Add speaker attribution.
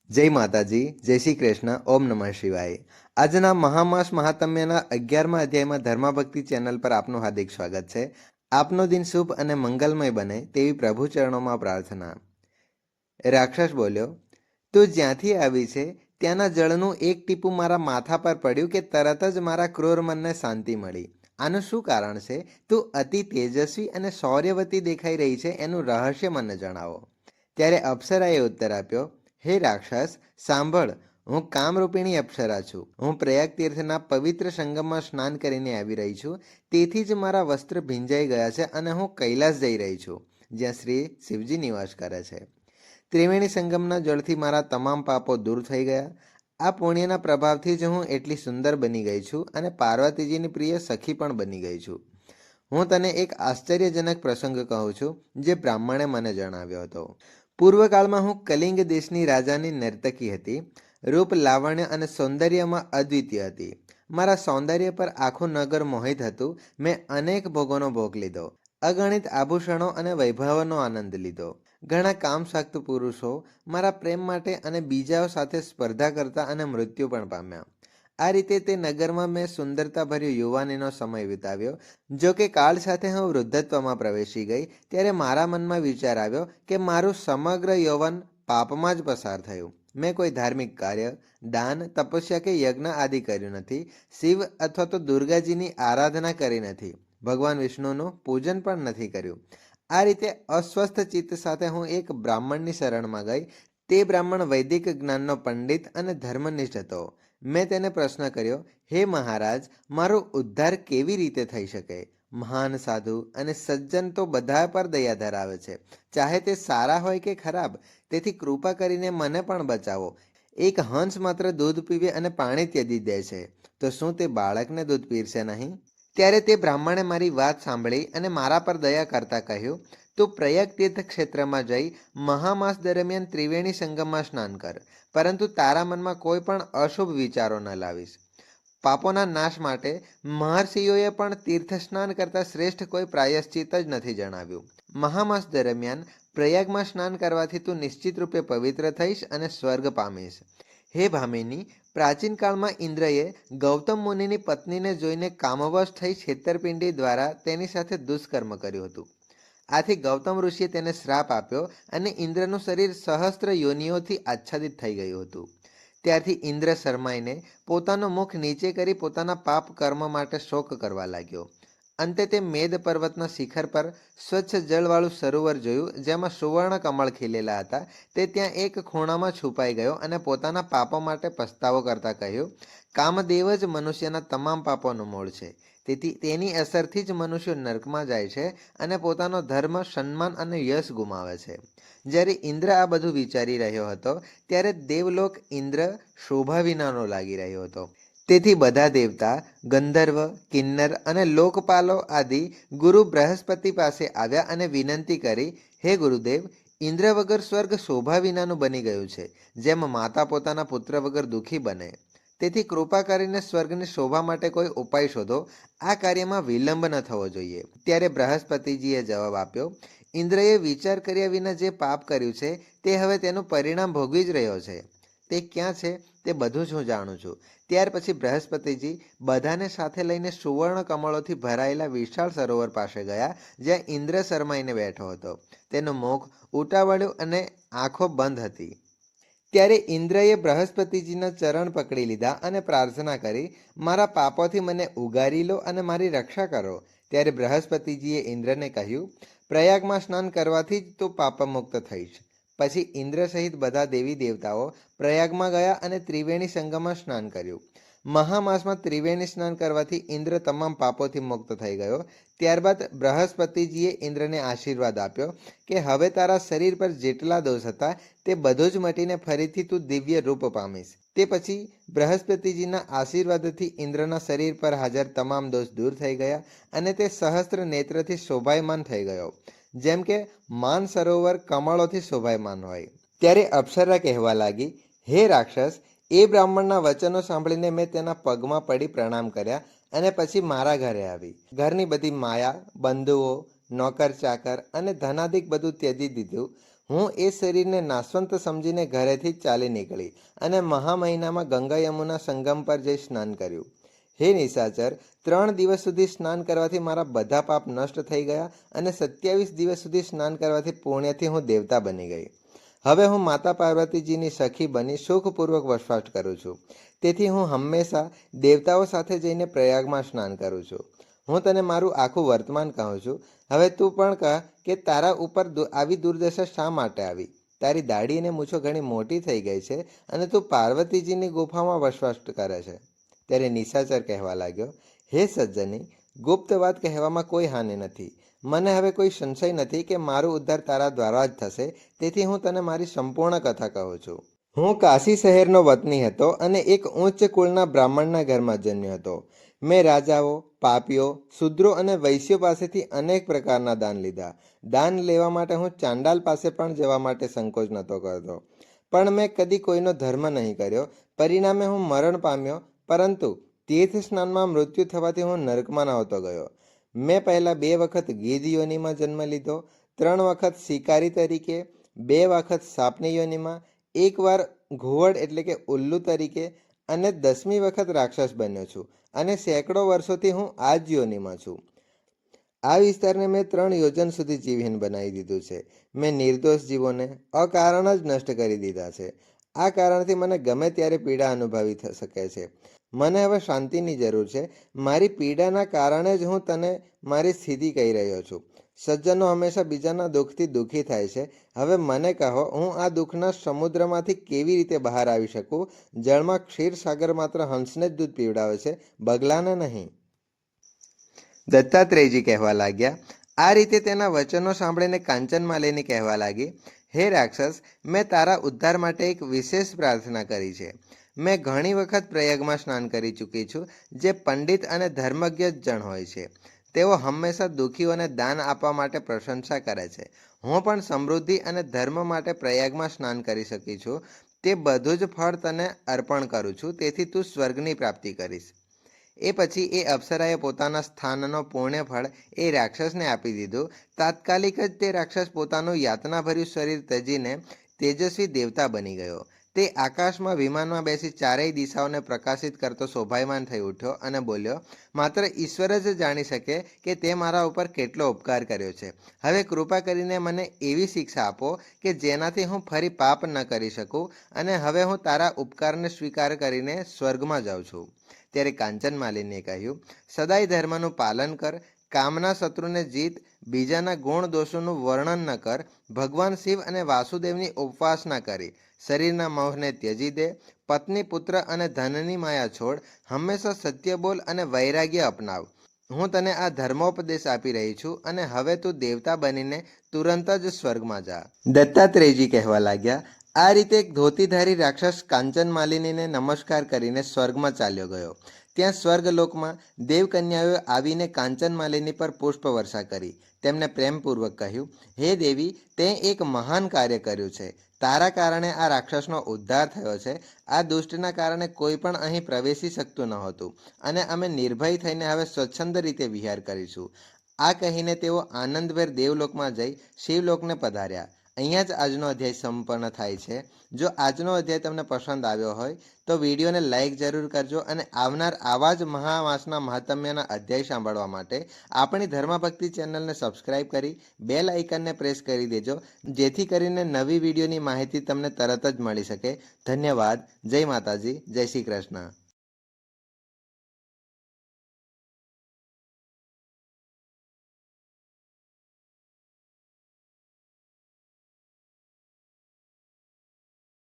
Speaker 1: જય માતાજી, જય શ્રી કૃષ્ણ, ઓમ નમઃ શિવાય. આજના મહામાસ મહાત્મ્યના 11મા અધ્યાયમાં ધર્મભક્તિ ચેનલ પર આપનું હાર્દિક સ્વાગત છે. આપનો દિન શુભ અને મંગલમય બને તેવી પ્રભુ ચરણોમાં પ્રાર્થના. રાક્ષસ બોલ્યો, તું જ્યાંથી આવી છે ત્યાંના જળનું એક ટીપું મારા માથા પર પડ્યું કે તરત જ મારા ક્રૂર મનને શાંતિ મળી. આનું શું કારણ છે? તું અતિ તેજસ્વી અને શૌર્યવતી દેખાઈ રહી છે, એનું રહસ્ય મને જણાવો. ત્યારે અપ્સરાએ ઉત્તર આપ્યો, હે રાક્ષસ, સાંભળ, હું કામરૂપિણી અપ્સરા છું. હું પ્રયાગ તીર્થના પવિત્ર સંગમમાં સ્નાન કરીને આવી રહી છું. તેથી જ મારા વસ્ત્ર ભીંજાઈ ગયા છે અને હું કૈલાસ જઈ રહી છું, જ્યાં શ્રી શિવજી નિવાસ કરે છે. ત્રિવેણી સંગમના જળથી મારા તમામ પાપો દૂર થઈ ગયા. આ પુણ્યના પ્રભાવથી જ હું એટલી સુંદર બની ગઈ છું અને પાર્વતીજીની પ્રિય સખી પણ બની ગઈ છું. હું તને એક આશ્ચર્યજનક પ્રસંગ કહું છું, જે બ્રાહ્મણે મને જણાવ્યો હતો. પૂર્વકાળમાં હું કલિંગ દેશની રાજાની નર્તકી હતી. રૂપ, લાવણ્ય અને સૌંદર્યમાં અદ્વિતીય હતી. મારા સૌંદર્ય પર આખું નગર મોહિત હતું. મેં અનેક ભોગોનો ભોગ લીધો, અગણિત આભૂષણો અને વૈભવનો આનંદ લીધો. ઘણા કામશાક્ત પુરુષો મારા પ્રેમ માટે અને બીજાઓ સાથે સ્પર્ધા કરતા અને મૃત્યુ પણ પામ્યા. આ રીતે તે નગરમાં મેં સુંદરતાભર્યો યુવાનીનો સમય વિતાવ્યો. જો કે કાળ સાથે હું વૃદ્ધત્વમાં પ્રવેશી ગઈ ત્યારે મારા મનમાં વિચાર આવ્યો કે મારું સમગ્ર યૌવન પાપમાં જ પસાર થયું. મેં કોઈ ધાર્મિક કાર્ય, દાન, તપસ્યા કે યજ્ઞ આદિ કર્યું નથી. શિવ અથવા તો દુર્ગાજીની આરાધના કરી નથી. ભગવાન વિષ્ણુનું પૂજન પણ નથી કર્યું. આ રીતે અસ્વસ્થ ચિત્ત સાથે હું એક બ્રાહ્મણની શરણમાં ગઈ. તે બ્રાહ્મણ વૈદિક જ્ઞાનનો પંડિત અને ધર્મનિષ્ઠ હતો. મેં તેને પ્રશ્ન કર્યો, હે મહારાજ, મારો ઉદ્ધાર કેવી રીતે થઈ શકે? મહાન સાધુ અને સજ્જન તો બધા પર દયા ધરાવે છે, ચાહે તે સારા હોય કે ખરાબ. તેથી કૃપા કરીને મને પણ બચાવો. એક હંસ માત્ર દૂધ પીવે અને પાણી ત્યજી દે છે, તો શું તે બાળકને દૂધ પીરશે નહીં? ત્યારે તે બ્રાહ્મણે મારી વાત સાંભળી અને મારા પર દયા કરતા કહ્યું, તું પ્રયાગ તીર્થ ક્ષેત્રમાં જઈ મહામાસ દરમિયાન ત્રિવેણી સંગમમાં સ્નાન કર, પરંતુ તારા મનમાં કોઈ પણ અશુભ વિચારો ન લાવીશ. પાપોના નાશ માટે મહર્ષિઓએ પણ તીર્થ સ્નાન કરતાં શ્રેષ્ઠ કોઈ પ્રાયશ્ચિત જ નથી જણાવ્યું. મહામાસ દરમિયાન પ્રયાગમાં સ્નાન કરવાથી તું નિશ્ચિત રૂપે પવિત્ર થઈશ અને સ્વર્ગ પામીશ. હે ભામિની, પ્રાચીન કાળમાં ઇન્દ્રએ ગૌતમ મુનિની પત્નીને જોઈને કામવશ થઈ છેતરપિંડી દ્વારા તેની સાથે દુષ્કર્મ કર્યું હતું. આથી ગૌતમ ઋષિએ તેને શ્રાપ આપ્યો અને ઇન્દ્રનું શરીર સહસ્ત્ર યોનિઓથી આચ્છાદિત થઈ ગયું હતું. ત્યારથી ઇન્દ્ર શરમાઈને પોતાનું મુખ નીચે કરી પોતાના પાપ કર્મ માટે શોક કરવા લાગ્યો. અંતે તે મેદ પર્વતના શિખર પર સ્વચ્છ જળવાળું સરોવર જોયું, જેમાં સુવર્ણ કમળ ખીલેલા હતા. તે ત્યાં એક ખૂણામાં છુપાઈ ગયો અને પોતાના પાપો માટે પસ્તાવો કરતા કહ્યું, કામદેવ જ મનુષ્યના તમામ પાપોનું મૂળ છે. તેથી તેની અસરથી જ મનુષ્યો નર્કમાં જાય છે અને પોતાનો ધર્મ, સન્માન અને યશ ગુમાવે છે. જ્યારે ઇન્દ્ર આ બધું વિચારી રહ્યો હતો ત્યારે દેવલોક ઇન્દ્ર શોભા વિનાનો લાગી રહ્યો હતો. તેથી બધા દેવતા, ગંધર્વ, કિન્નર અને લોકપાલો આદિ ગુરુ બૃહસ્પતિ પાસે આવ્યા અને વિનંતી કરી, હે ગુરુદેવ, ઇન્દ્ર વગર સ્વર્ગ શોભા વિનાનું બની ગયું છે, જેમ માતા પોતાના પુત્ર વગર દુઃખી બને. તેથી કૃપા કરીને સ્વર્ગની શોભા માટે કોઈ ઉપાય શોધો. આ કાર્યમાં વિલંબ ન થવો જોઈએ. ત્યારે બૃહસ્પતિજીએ જવાબ આપ્યો, ઇન્દ્રએ વિચાર કર્યા વિના જે પાપ કર્યું છે તે હવે તેનું પરિણામ ભોગવી જ રહ્યો છે. તે ક્યાં છે તે બધું જ હું જાણું છું. ત્યાર પછી બૃહસ્પતિજી બધાને સાથે લઈને સુવર્ણ કમળોથી ભરાયેલા વિશાળ સરોવર પાસે ગયા, જ્યાં ઇન્દ્ર શરમાઈને બેઠો હતો. તેનું મુખ ઉટાવળ્યું અને આંખો બંધ હતી. ત્યારે ઇન્દ્રએ બૃહસ્પતિજીના ચરણ પકડી લીધા અને પ્રાર્થના કરી, મારા પાપોથી મને ઉગારી લો અને મારી રક્ષા કરો. ત્યારે બૃહસ્પતિજીએ ઇન્દ્રને કહ્યું, પ્રયાગમાં સ્નાન કરવાથી જ તું પાપમુક્ત થઈશ. પછી ઇન્દ્ર સહિત બધા દેવી દેવતાઓ પ્રયાગમાં ગયા અને ત્રિવેણી સંગમમાં સ્નાન કર્યું. મહામાસમાં ત્રિવેણી સ્નાન કરવાથી ઇન્દ્ર તમામ પાપોથી મુક્ત થઈ ગયો. ત્યારબાદ બૃહસ્પતિજીએ ઇન્દ્રને આશીર્વાદ આપ્યો કે હવે તારા શરીર પર જેટલા દોષ હતા તે બધું જ મટીને ફરીથી તું દિવ્ય રૂપ પામીશ. તે પછી બૃહસ્પતિજીના આશીર્વાદથી ઇન્દ્રના શરીર પર હાજર તમામ દોષ દૂર થઈ ગયા અને તે સહસ્ત્ર નેત્રથી શોભાયમાન થઈ ગયો, જેમ કે માન સરોવર કમળોથી શોભાયમાન હોય. ત્યારે અપ્સરા કહેવા લાગી, હે રાક્ષસ, એ બ્રાહ્મણના વચનો સાંભળીને મેં તેના પગમાં પડી પ્રણામ કર્યા અને પછી મારા ઘરે આવી. ઘરની બધી માયા, બંધુઓ, નોકર ચાકર અને ધનાદિક બધું ત્યજી દીધું. હું એ શરીરને નાશવંત સમજીને ઘરેથી જ ચાલી નીકળી અને મહા મહિનામાં ગંગા યમુના સંગમ પર જઈ સ્નાન કર્યું. હે નિશાચર, 3 દિવસ સુધી સ્નાન કરવાથી મારા બધા પાપ નષ્ટ થઈ ગયા અને 27 દિવસ સુધી સ્નાન કરવાથી પુણ્યથી હું દેવતા બની ગઈ. હવે હું માતા પાર્વતીજીની સખી બની સુખપૂર્વક વસવાટ કરું છું. તેથી હું હંમેશા દેવતાઓ સાથે જઈને પ્રયાગમાં સ્નાન કરું છું. હું તને મારું આખું વર્તમાન કહું છું. હવે તું પણ કહે કે તારા ઉપર આવી દુર્દશા શા માટે આવી? તારી દાઢી અને મૂછો ઘણી મોટી થઈ ગઈ છે અને તું પાર્વતીજીની ગુફામાં વસવાટ કરે છે. ત્યારે નિશાચર કહેવા લાગ્યો, હે સજ્જની, ગુપ્ત વાત કહેવામાં કોઈ હાનિ નથી. મને હવે કોઈ સંશય નથી કે મારું ઉદ્ધાર તારા દ્વારા જ થશે. તેથી હું તને મારી સંપૂર્ણ કથા કહું છું. હું કાશી શહેરનો વતની હતો અને એક ઉચ્ચ કુળના બ્રાહ્મણના ઘરમાં જન્મ્યો હતો. મેં રાજાઓ, પાપીઓ, શૂદ્રો અને વૈશ્યો પાસેથી અનેક પ્રકારના દાન લીધા. દાન લેવા માટે હું ચાંડાલ પાસે પણ જવા માટે સંકોચ નહોતો કરતો. પણ મેં કદી કોઈનો ધર્મ નહીં કર્યો. પરિણામે હું મરણ પામ્યો. પરંતુ તીર્થ સ્નાનમાં મૃત્યુ થવાથી હું નરકમાં નહોતો ગયો. મેં પહેલા 2 વખત ગીધ યોનિમાં જન્મ લીધો, 3 વખત શિકારી તરીકે, 2 વખત સાપની યોનિમાં, 1 વાર ઘુવડ એટલે કે ઉલ્લુ તરીકે અને 10મી વખત રાક્ષસ બન્યો છું અને સેંકડો વર્ષોથી હું આ જ યોનિમાં છું. આ વિસ્તારને મેં 3 યોજન સુધી જીવહીન બનાવી દીધું છે. મેં નિર્દોષ જીવોને અકારણ જ નષ્ટ કરી દીધા છે. આ કારણથી મને ગમે ત્યારે પીડા અનુભવી શકે છે. મને હવે શાંતિની જરૂર છે. મારી પીડાના કારણે જ હું તને મારી સ્થિતિ કહી રહ્યો છું. સજ્જનો હંમેશા બીજાના દુઃખથી દુઃખી થાય છે. હવે મને કહો, હું આ દુઃખના સમુદ્રમાંથી કેવી રીતે બહાર આવી શકું? જળમાં ક્ષીરસાગર માત્ર હંસને જ દૂધ પીવડાવે છે, બગલાને નહીં. દત્તાત્રેયજી કહેવા લાગ્યા. આ રીતે તેના વચનો સાંભળીને કાંચનમાલિની કહેવા લાગી, હે રાક્ષસ, મેં તારા ઉદ્ધાર માટે એક વિશેષ પ્રાર્થના કરી છે. મેં ઘણી વખત પ્રયાગમાં સ્નાન કરી ચૂકી છું. જે પંડિત અને ધર્મજ્ઞ જણ હોય છે તેઓ હંમેશા દુઃખીઓને દાન આપવા માટે પ્રશંસા કરે છે. હું પણ સમૃદ્ધિ અને ધર્મ માટે પ્રયાગમાં સ્નાન કરી શકી છું. તે બધું જ ફળ તને અર્પણ કરું છું. તેથી તું સ્વર્ગની પ્રાપ્તિ કરીશ. એ પછી એ અપ્સરાએ પોતાના સ્થાનનો પુણ્યફળ એ રાક્ષસને આપી દીધું. તાત્કાલિક જ તે રાક્ષસ પોતાનું યાતનાભર્યું શરીર ત્યજીને તેજસ્વી દેવતા બની ગયો. તે આકાશમાં વિમાનમાં બેસી ચારેય દિશાઓને પ્રકાશિત કરતો શોભાયમાન થઈ ઉઠ્યો અને બોલ્યો, માત્ર ઈશ્વર જ જાણી શકે કે તે મારા ઉપર કેટલો ઉપકાર કર્યો છે. હવે કૃપા કરીને મને એવી શિક્ષા આપો કે જેનાથી હું ફરી પાપ ન કરી શકું અને હવે હું તારા ઉપકારને સ્વીકાર કરીને સ્વર્ગમાં જાઉં છું. ત્યારે કાંચનમાલિનીએ કહ્યું, સદાય ધર્મનું પાલન કર, કામના શત્રુને જીત, બીજાના ગુણ દોષોનું વર્ણન ન કર, ભગવાન શિવ અને વાસુદેવની ઉપવાસના કરી, શરીરના મોહને ત્યજી દે, પત્ની, પુત્ર અને ધનની માયા છોડ, હંમેશા સત્ય બોલ અને વૈરાગ્ય અપનાવ. હું તને આ ધર્મોપદેશ આપી રહી છું અને હવે તું દેવતા બનીને તુરંત જ સ્વર્ગમાં જા. દત્તાત્રેયજી કહેવા લાગ્યા. આ રીતે એક ધોતીધારી રાક્ષસ કાંચનમાલિનીને નમસ્કાર કરીને સ્વર્ગમાં ચાલ્યો ગયો. ત્યાં સ્વર્ગલોકમાં દેવકન્યાઓએ આવીને કાંચનમાલિની પર પુષ્પ વર્ષા કરી. તેમને પ્રેમપૂર્વક કહ્યું, હે દેવી, તે એક મહાન કાર્ય કર્યું છે. તારા કારણે આ રાક્ષસનો ઉદ્ધાર થયો છે. આ દુષ્ટના કારણે કોઈ પણ અહીં પ્રવેશી શકતું નહોતું અને અમે નિર્ભય થઈને હવે સ્વચ્છંદ રીતે વિહાર કરીશું. આ કહીને તેઓ આનંદભેર દેવલોકમાં જઈ શિવલોકને પધાર્યા. અહીંયા જ આજનો અધ્યાય સંપન્ન થાય છે. જો આજનો અધ્યાય તમને પસંદ આવ્યો હોય તો વિડીયોને લાઇક જરૂર કરજો અને આવનાર આવા જ મહામાસના મહાત્મ્યના અધ્યાય સાંભળવા માટે આપણી ધર્મભક્તિ ચેનલને સબસ્ક્રાઇબ કરી બેલ આઇકનને પ્રેસ કરી દેજો, જેથી કરીને નવી વિડીયોની માહિતી તમને તરત જ મળી શકે. ધન્યવાદ. જય માતાજી. જય શ્રી કૃષ્ણ.